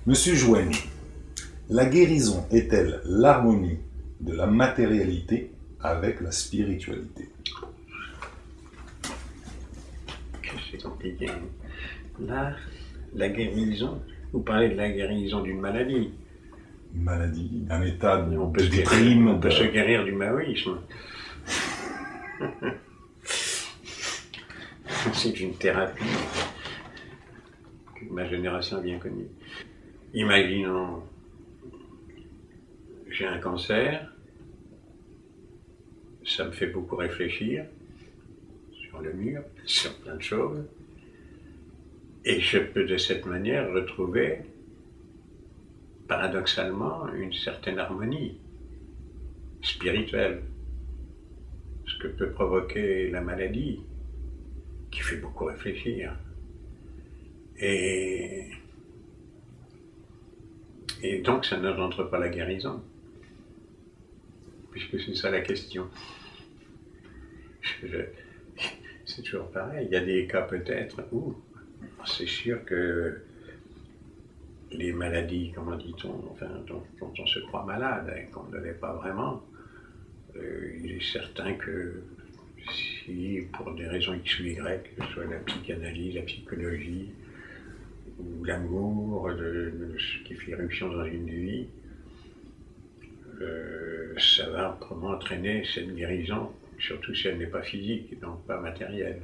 Monsieur Jouenne, la guérison est-elle l'harmonie de la matérialité avec la spiritualité? C'est compliqué. Là, la guérison, vous parlez de la guérison d'une maladie. Une maladie, un état de On peut déprime. se guérir du maoïsme. C'est une thérapie que ma génération a bien connue. Imaginons, j'ai un cancer, ça me fait beaucoup réfléchir sur le mur, sur plein de choses, et je peux de cette manière retrouver, paradoxalement, une certaine harmonie spirituelle. Ce que peut provoquer la maladie, qui fait beaucoup réfléchir. Et donc ça n'engendre pas la guérison, puisque c'est ça la question. C'est toujours pareil, il y a des cas peut-être où c'est sûr que les maladies, comment dit-on, enfin, dont on se croit malade et qu'on ne l'est pas vraiment, il est certain que si, pour des raisons X ou Y, que ce soit la psychanalyse, la psychologie, ou l'amour, de ce qui fait éruption dans une vie, ça va probablement entraîner cette guérison, surtout si elle n'est pas physique, donc pas matérielle.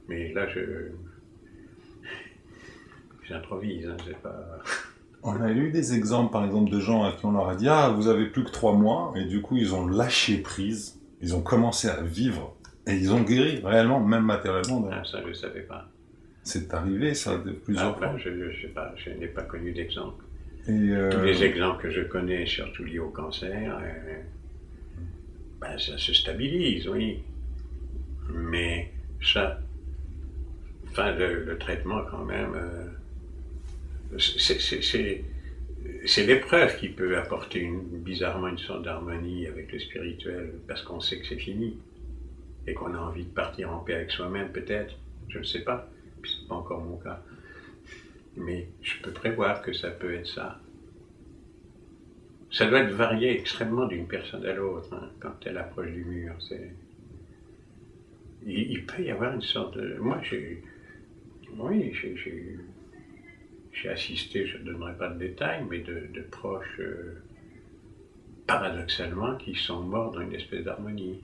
Mais là, j'improvise, hein, c'est pas... On a eu des exemples, par exemple, de gens à qui on leur a dit « Ah, vous avez plus que 3 mois », et du coup, ils ont lâché prise, ils ont commencé à vivre, et ils ont guéri, réellement, même matériellement. Ah, ça, je ne savais pas. C'est arrivé, ça, de plusieurs fois. Je n'ai pas connu d'exemple. Tous les exemples que je connais, surtout liés au cancer, ça se stabilise, oui. Mais ça, enfin, le traitement quand même, c'est l'épreuve qui peut apporter bizarrement une sorte d'harmonie avec le spirituel, parce qu'on sait que c'est fini, et qu'on a envie de partir en paix avec soi-même peut-être, je ne sais pas, puis c'est pas encore mon cas. Mais je peux prévoir que ça peut être ça. Ça doit être varié extrêmement d'une personne à l'autre, hein, quand elle approche du mur. Il peut y avoir une sorte de... Moi, j'ai assisté, je ne donnerai pas de détails, mais de proches, paradoxalement, qui sont morts dans une espèce d'harmonie.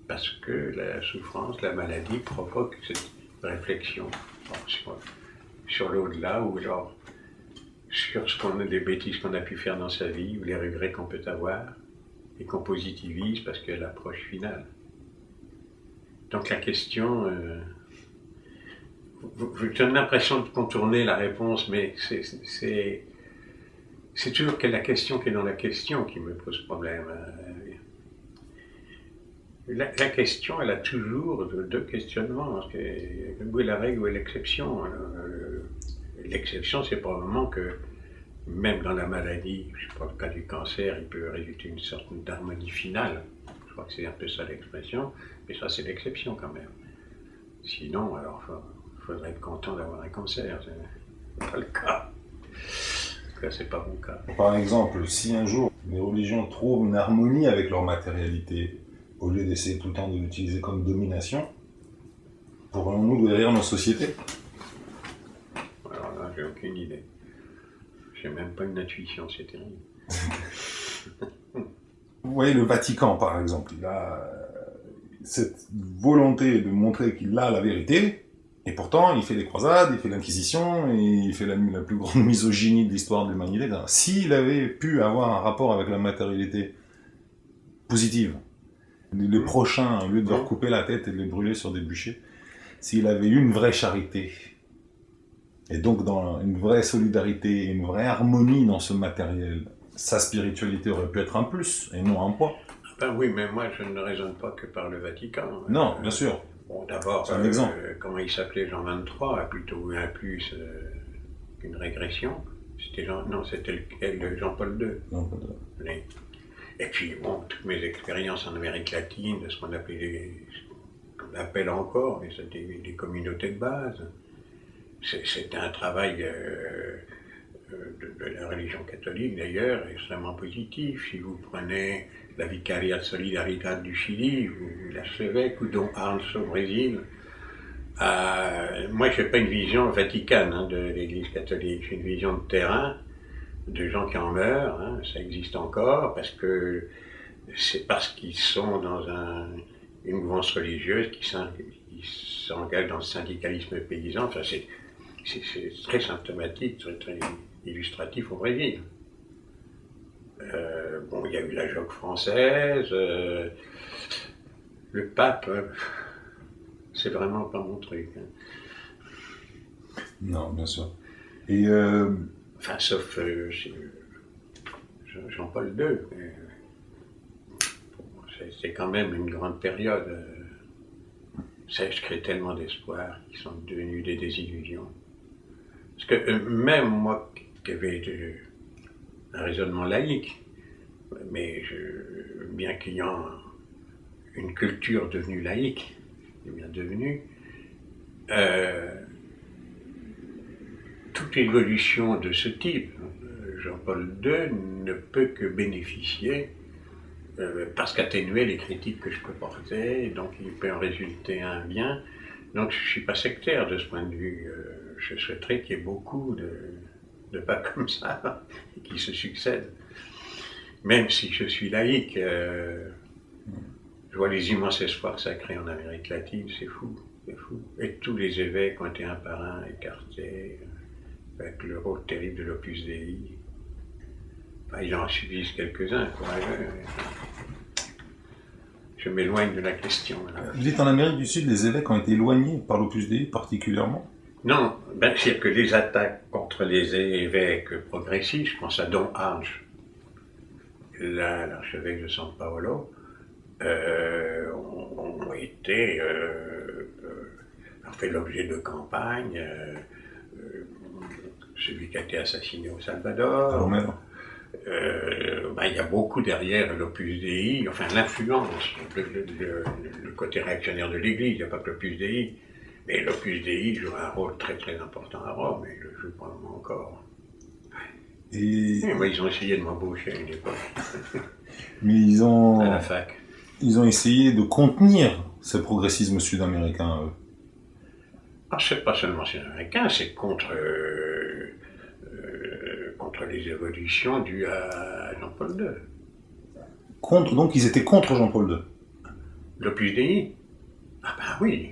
Parce que la souffrance, la maladie provoque cette réflexion sur l'au-delà, ou genre sur des bêtises qu'on a pu faire dans sa vie, ou les regrets qu'on peut avoir, et qu'on positivise parce que l'approche finale. Donc la question, je donne l'impression de contourner la réponse, mais c'est toujours la question qui est dans la question qui me pose problème. La question, elle a toujours deux questionnements. Où est la règle, où est l'exception? L'exception, c'est probablement que, même dans la maladie, je ne sais pas le cas du cancer, il peut résulter une sorte d'harmonie finale. Je crois que c'est un peu ça l'expression, mais ça, c'est l'exception quand même. Sinon, alors, il faudrait être content d'avoir un cancer. C'est pas le cas. En tout cas, c'est pas mon cas. Par exemple, si un jour les religions trouvent une harmonie avec leur matérialité, au lieu d'essayer tout le temps de l'utiliser comme domination, pourrions-nous guérir nos sociétés? Alors là, j'ai aucune idée. J'ai même pas une intuition, c'est terrible. Vous voyez le Vatican, par exemple, il a cette volonté de montrer qu'il a la vérité, et pourtant il fait les croisades, il fait l'Inquisition, et il fait la plus grande misogynie de l'histoire de l'humanité. S'il avait pu avoir un rapport avec la matérialité positive, les prochains, au lieu de leur couper la tête et de les brûler sur des bûchers, s'il avait eu une vraie charité, et donc dans une vraie solidarité, une vraie harmonie dans ce matériel, sa spiritualité aurait pu être un plus, et non un poids. Ben oui, mais moi je ne raisonne pas que par le Vatican. Non, bien sûr. Bon, d'abord, c'est un exemple. Comment il s'appelait Jean 23, plutôt un plus qu'une régression. C'était Jean-Paul II. Jean-Paul II. Et puis, bon, toutes mes expériences en Amérique latine, de ce qu'on appelle encore, mais c'était des communautés de base. c'est un travail de la religion catholique d'ailleurs extrêmement positif. Si vous prenez la Vicariat Solidaridad du Chili, ou l'archevêque, ou Dom Arns au Brésil, moi je n'ai pas une vision vaticane de l'Église catholique, j'ai une vision de terrain, de gens qui en meurent, ça existe encore, parce que c'est parce qu'ils sont dans une mouvance religieuse qui s'engage dans le syndicalisme paysan. Enfin, c'est très symptomatique, très illustratif au Brésil. Bon, il y a eu la joque française, le pape, c'est vraiment pas mon truc. Non, bien sûr. Et enfin, sauf Jean-Paul II. C'est quand même une grande période. Ça crée tellement d'espoir qui sont devenus des désillusions. Parce que même moi qui avais un raisonnement laïque, mais bien qu'ayant une culture devenue laïque, bien devenue, toute évolution de ce type, Jean-Paul II ne peut que bénéficier parce qu'atténuer les critiques que je peux porter, donc il peut en résulter un bien. Donc je ne suis pas sectaire de ce point de vue. Je souhaiterais qu'il y ait beaucoup de pas comme ça qui se succèdent. Même si je suis laïque, je vois les immenses espoirs que ça crée en Amérique latine, c'est fou, c'est fou. Et tous les évêques ont été un par un écartés, avec le rôle terrible de l'Opus Dei. Enfin, il en suffit quelques-uns, courageux. Je m'éloigne de la question. Là. Vous dites en Amérique du Sud, les évêques ont été éloignés par l'Opus Dei particulièrement? Non, c'est-à-dire que les attaques contre les évêques progressistes, je pense à Dom Arns, l'archevêque de San Paolo, ont été ont fait l'objet de campagnes. Celui qui a été assassiné au Salvador. Il y a beaucoup derrière l'Opus Dei, enfin l'influence, le côté réactionnaire de l'Église, il n'y a pas que l'Opus Dei, mais l'Opus Dei joue un rôle très très important à Rome, et le joue probablement encore. Et moi, ils ont essayé de m'embaucher à une époque. Mais ils ont... à la fac. Ils ont essayé de contenir ce progressisme sud-américain, eux. Ah, c'est pas seulement sud-américain, c'est contre les évolutions dues à Jean-Paul II. Donc ils étaient contre Jean-Paul II. L'Opus Dei? Ah ben oui,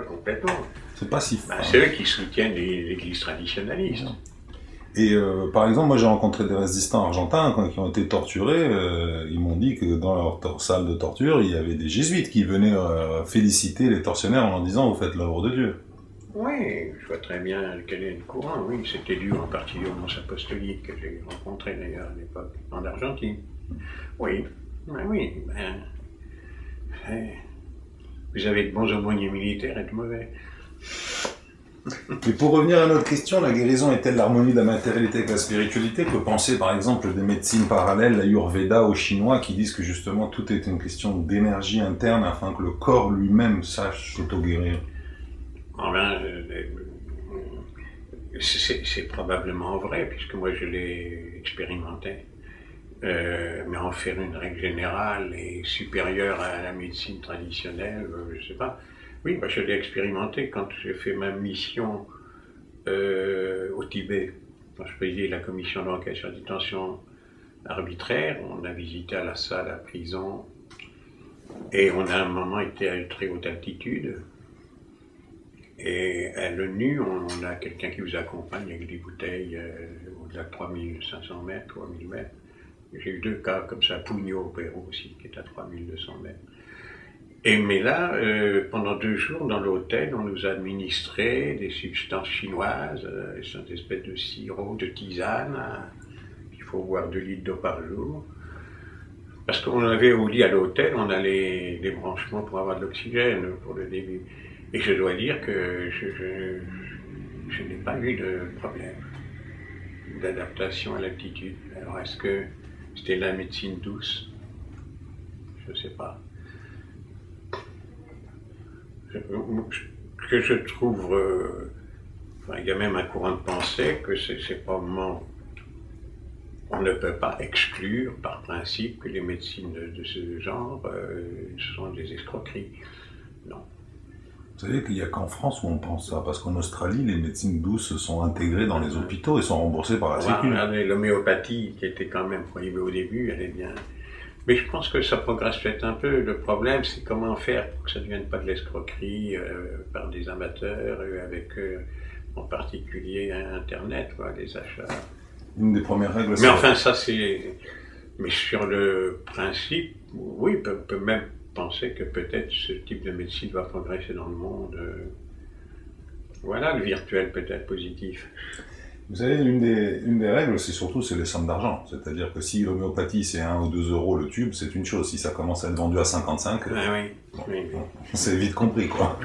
complètement. C'est pas si... c'est eux qui soutiennent l'Église traditionnaliste. Et par exemple, moi j'ai rencontré des résistants argentins qui ont été torturés. Ils m'ont dit que dans leur salle de torture, il y avait des jésuites qui venaient féliciter les tortionnaires en leur disant « Vous faites l'œuvre de Dieu ». Oui, je vois très bien quel est le courant. Oui, c'était dû en partie au mons apostolique que j'ai rencontré d'ailleurs à l'époque, en Argentine. Oui, vous avez de bons aumôniers militaires et de mauvais. Et pour revenir à notre question, la guérison est-elle l'harmonie de la matérialité avec la spiritualité? On peut penser par exemple des médecines parallèles, l'Ayurveda aux Chinois, qui disent que justement tout est une question d'énergie interne afin que le corps lui-même sache s'auto-guérir. C'est probablement vrai, puisque moi je l'ai expérimenté. Mais en faire une règle générale et supérieure à la médecine traditionnelle, je ne sais pas. Oui, je l'ai expérimenté quand j'ai fait ma mission au Tibet. Quand je présidais la commission d'enquête sur la détention arbitraire, on a visité à Lhasa la prison et on a à un moment été à une très haute altitude. Et à l'ONU, on a quelqu'un qui vous accompagne avec des bouteilles au-delà de 3500 mètres, 3000 mètres. J'ai eu 2 cas comme ça, Puño au Pérou aussi, qui est à 3200 mètres. Mais là, pendant 2 jours, dans l'hôtel, on nous a administré des substances chinoises, des espèces de sirop, de tisane. Il faut boire 2 litres d'eau par jour. Parce qu'on avait au lit à l'hôtel, on a les branchements pour avoir de l'oxygène pour le début. Et je dois dire que je n'ai pas eu de problème d'adaptation à l'altitude. Alors est-ce que c'était la médecine douce? Je ne sais pas. Ce que je trouve Enfin, il y a même un courant de pensée que c'est probablement... On ne peut pas exclure par principe que les médecines de ce genre sont des escroqueries. Non. Vous savez qu'il n'y a qu'en France où on pense ça, parce qu'en Australie, les médecines douces sont intégrées dans les hôpitaux et sont remboursées par la Sécu. L'homéopathie, qui était quand même prohibée au début, elle est bien. Mais je pense que ça progresse peut-être un peu. Le problème, c'est comment faire pour que ça ne devienne pas de l'escroquerie par des amateurs, avec en particulier Internet, quoi, les achats. Une des premières règles, Mais enfin, ça c'est... Mais sur le principe, oui, on peut même penser que peut-être ce type de médecine va progresser dans le monde. Voilà, le virtuel peut être positif. Vous savez, une des règles, c'est les sommes d'argent. C'est-à-dire que si l'homéopathie, c'est 1 ou 2 euros le tube, c'est une chose. Si ça commence à être vendu à 55, Ah oui, bon, oui. c'est vite compris, quoi.